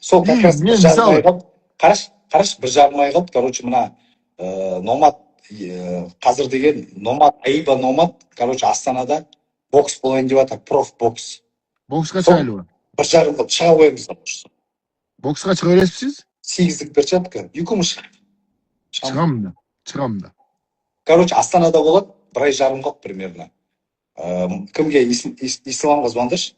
сол как раз бір мен жарым ай мысалы қалды. Қараш, бір жарым ай қалды. Короче, мына Номад, қазір деген Номад, Аиба Номад, короче, Астанада бокс болайын деп жатыр, проф бокс. боксқа Сол шығайлы ба? бір жарым қылып шыға қоямыз. Боксқа шыға бересіз? Сегіздік перчатка, екі мың шығады. Шығамын да. Короче, Астанада болады, бір ай жарым қалды примерно. Кімге? Исламға звондашы.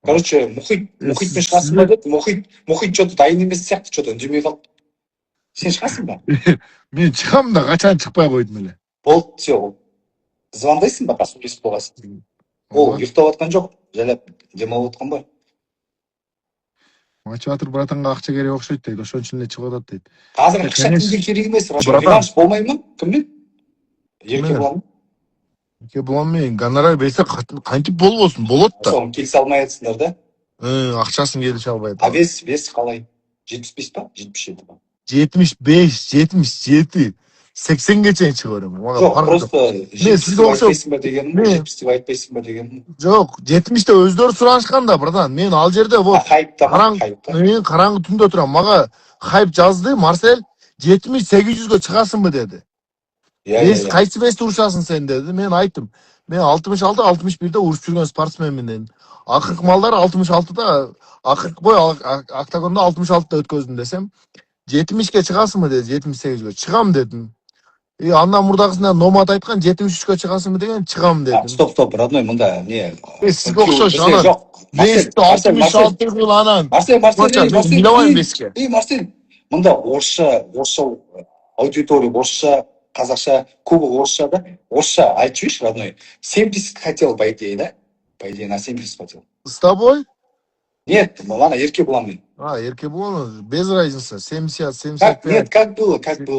Короче, мұхитпен шығасың ба деді. Мұхит что-то дайын емес сияқты, что-то үндемей қалды. Сен шығасың ба? Мен шығамын да, қашан шықпай қойдым әле. Болды, все. Звондайсың ба, сөйлесіп болғасын. Ол ұйықтап жатқан жоқ, жайлап демалып отқан ба? Мотиватор братанға ақша керек оқшайды дейді, ошон үчүн эле чыгып атат дейді. Қазір ақша кімге керек емес, реванш болмай ма? Кіммен? Еркебұлан. Еркебұлан мен гонорар берсе кантип болбосун, болот да. Соны келісе алмай жатсыңдар да. Акчасын келише албайт. А вес қалай? 75 па? 77 па? 75, 77, 80-ге чейин чыга берем. Жоқ, просто 70 деп айтпайсың ба дегенім, 70 деп айтпайсың ба дегенім. Жоқ, 70-те өздөрү суранышкан да, братан. Мен ал жерде вот мен караңгы түндө турам. Мага хайп жазды, Марсель 70-800ге чыгасыңбы деди. Кайсы весте урушасың сен деди. Мен айттым. Мен 66-61-де урушуп жүргөн спортсменмин дедим. Акыркы малдар 66-да, акыркы бой октагонда 66-да өткөздүм десем, 70-ке чыгасыңбы деди, 78-ге. Чыгам дедим. Андан мурдагысында Номад айткан 73-ке чыгасыңбы деген, чыгам дедим. Стоп, родной, мында не? Сизге окшош анан. Весті 66 жыл анан. Марсель, билабайм веске. Марсель, мында орысша аудитория, орысша, қазақша, көбі орысша да. Орысша айтып жіберші, родной. 70 хотел, по идее, да? По идее, на 70 хотел. С тобой? Нет, ладно, Еркебұлан. Еркебұлан, без разницы, 70, 75. Нет, как было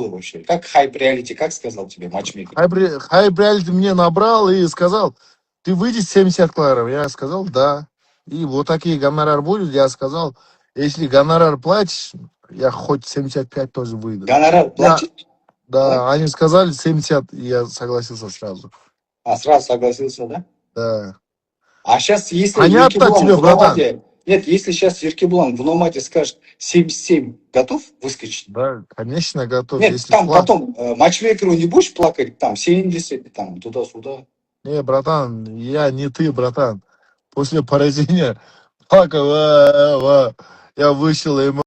вообще? Как хайп реалити, как сказал тебе матчмейкер? Хайп реалити мне набрал и сказал, ты выйди с 70 килограмм. Я сказал, да. И вот такие гонорар будет, я сказал, если гонорар платишь, я хоть 75 тоже выйду. Гонорар платит? Да, они сказали 70, и я согласился сразу. Сразу согласился, да? Да. А сейчас, если понятно тебе, братан. Нет, если сейчас Еркебұлан в Номаде скажет 77, готов выскочить? Да, конечно, готов. Нет, там потом матчмейкеру не будешь плакать, там 70, там туда-сюда. Не, братан, я не ты, братан. После поражения плакал, я вышел,